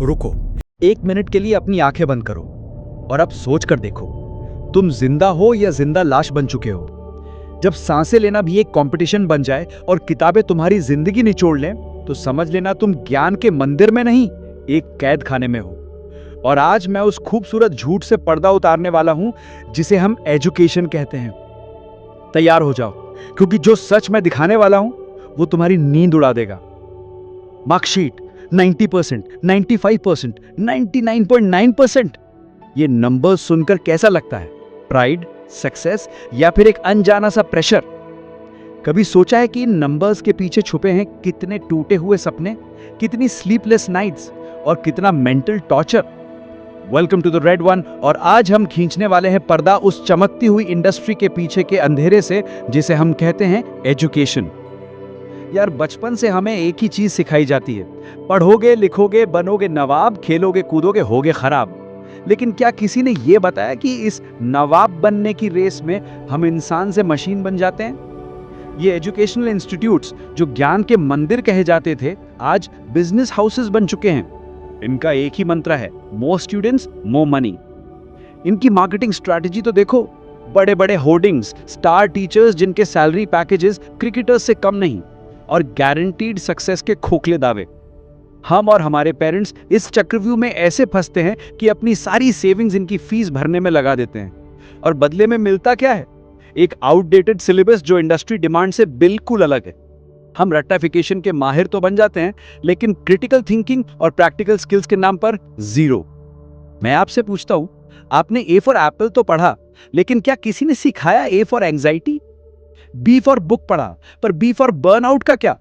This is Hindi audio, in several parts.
रुको, 1 मिनट के लिए अपनी आंखें बंद करो और अब सोच कर देखो, तुम जिंदा हो या जिंदा लाश बन चुके हो। जब सांसें लेना भी एक कंपटीशन बन जाए और किताबें तुम्हारी जिंदगी निचोड़ लें, तो समझ लेना तुम ज्ञान के मंदिर में नहीं, एक कैद खाने में हो। और आज मैं उस खूबसूरत झूठ से पर्दा उतारने वाला हूं जिसे हम एजुकेशन कहते हैं। तैयार हो जाओ, क्योंकि जो सच मैं दिखाने वाला हूं वो तुम्हारी नींद उड़ा देगा। मार्कशीट 90%, 95%, 99.9%। ये नंबर्स सुनकर कैसा लगता है? प्राइड, सक्सेस या फिर एक अनजाना सा प्रेशर? कभी सोचा है कि इन नंबर्स के पीछे छुपे हैं कितने टूटे हुए सपने, कितनी स्लीपलेस नाइट्स और कितना mental torture? Welcome to the red one. और आज हम खींचने वाले हैं पर्दा उस चमकती हुई इंडस्ट्री के पीछे के अंधेरे से जिसे हम कहते हैं एजुकेशन। यार, बचपन से हमें एक ही चीज सिखाई जाती है, पढ़ोगे लिखोगे बनोगे नवाब, खेलोगे कूदोगे होगे खराब। लेकिन क्या किसी ने यह बताया कि इस नवाब बनने की रेस में हम इंसान से मशीन बन जाते हैं? ये एजुकेशनल इंस्टीट्यूट्स जो ज्ञान के मंदिर कहे जाते थे, आज बिजनेस हाउसेस बन चुके हैं। इनका एक ही मंत्र है, मोर स्टूडेंट्स मोर मनी। इनकी मार्केटिंग स्ट्रैटेजी तो देखो, बड़े बड़े होर्डिंग्स, स्टार टीचर्स जिनके सैलरी पैकेजेस क्रिकेटर्स से कम नहीं, और गारंटीड सक्सेस के खोखले दावे। हम और हमारे पेरेंट्स इस चक्रव्यूह में ऐसे फंसते हैं कि अपनी सारी सेविंग्स इनकी फीस भरने में लगा देते हैं, और बदले में मिलता क्या है? एक आउटडेटेड सिलेबस जो इंडस्ट्री डिमांड से बिल्कुल अलग है। हम रट्टाफिकेशन के माहिर तो बन जाते हैं, लेकिन क्रिटिकल थिंकिंग और प्रैक्टिकल स्किल्स के नाम पर जीरो। मैं आपसे पूछता हूं, आपने ए फॉर एप्पल तो पढ़ा, लेकिन क्या किसी ने सिखाया A for anxiety? B for book पढ़ा, पर बी फॉर बर्नआउट का क्या?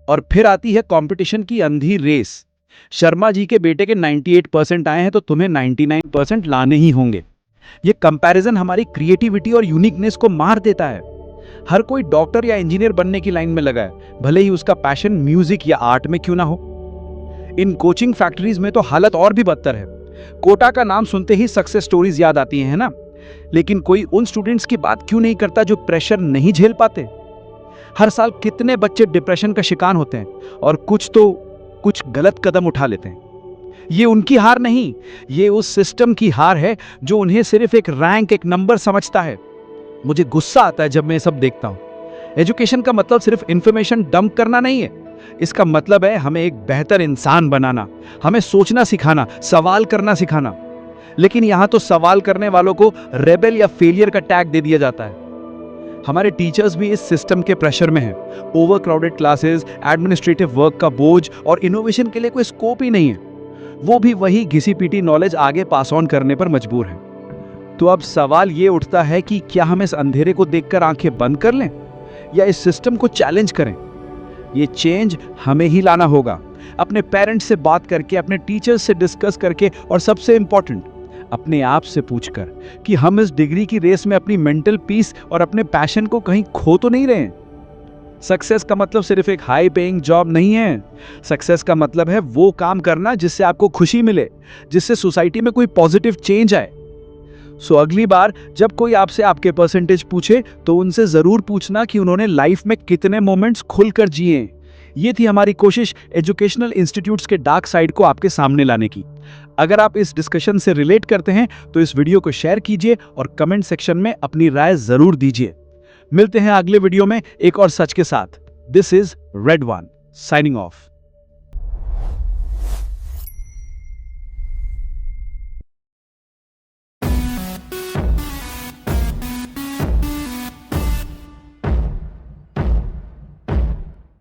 और फिर आती है कंपटीशन की अंधी रेस। शर्मा जी के बेटे के 98% आए हैं तो तुम्हें 99% लाने ही होंगे। ये कंपैरिजन हमारी क्रिएटिविटी और यूनिकनेस को मार देता है। हर कोई डॉक्टर या इंजीनियर बनने की लाइन में लगा है, भले ही उसका पैशन म्यूजिक या आर्ट में क्यों ना हो। इन कोचिंग फैक्ट्रीज में तो हालत और भी बदतर है। कोटा का नाम सुनते ही सक्सेस स्टोरीज याद आती हैं, है ना? लेकिन कोई उन स्टूडेंट्स की बात क्यों नहीं करता जो प्रेशर नहीं झेल पाते? हर साल कितने बच्चे डिप्रेशन का शिकार होते हैं, और कुछ गलत कदम उठा लेते हैं। ये उनकी हार नहीं, ये उस सिस्टम की हार है जो उन्हें सिर्फ एक रैंक, एक नंबर समझता है। मुझे गुस्सा आता है जब मैं ये सब देखता हूं। एजुकेशन का मतलब सिर्फ इंफॉर्मेशन डंप करना नहीं है। इसका मतलब है हमें एक बेहतर इंसान बनाना, हमें सोचना सिखाना, सवाल करना सिखाना। लेकिन यहां तो सवाल करने वालों को रेबेल या फेलियर का टैग दे दिया जाता है। हमारे टीचर्स भी इस सिस्टम के प्रेशर में हैं। Over crowded classes, administrative work का बोझ और इनोवेशन के लिए कोई स्कोप ही नहीं है। वो भी वही घिसी पीटी नॉलेज आगे पास ऑन करने पर मजबूर हैं। तो अब सवाल ये उठता है कि क्या हम इस अंधेरे को देखकर आंखें बंद कर लें या इस सिस्टम को चैलेंज करें? ये चेंज हमें ही लाना होगा, अपने पेरेंट्स से बात करके, अपने टीचर्स से डिस्कस करके, और सबसे इंपॉर्टेंट, अपने आप से पूछकर कि हम इस डिग्री की रेस में अपनी मेंटल पीस और अपने पैशन को कहीं खो तो नहीं रहे। सक्सेस का मतलब सिर्फ एक हाई पेइंग जॉब नहीं है। सक्सेस का मतलब है वो काम करना जिससे आपको खुशी मिले, जिससे सोसाइटी में कोई पॉजिटिव चेंज आए। सो अगली बार जब कोई आपसे आपके परसेंटेज पूछे, तो उनसे जरूर पूछना कि उन्होंने लाइफ में कितने मोमेंट्स खुलकर जिए। ये थी हमारी कोशिश एजुकेशनल इंस्टीट्यूट्स के डार्क साइड को आपके सामने लाने की। अगर आप इस डिस्कशन से रिलेट करते हैं तो इस वीडियो को शेयर कीजिए और कमेंट सेक्शन में अपनी राय जरूर दीजिए। मिलते हैं अगले वीडियो में एक और सच के साथ। This is red one signing off.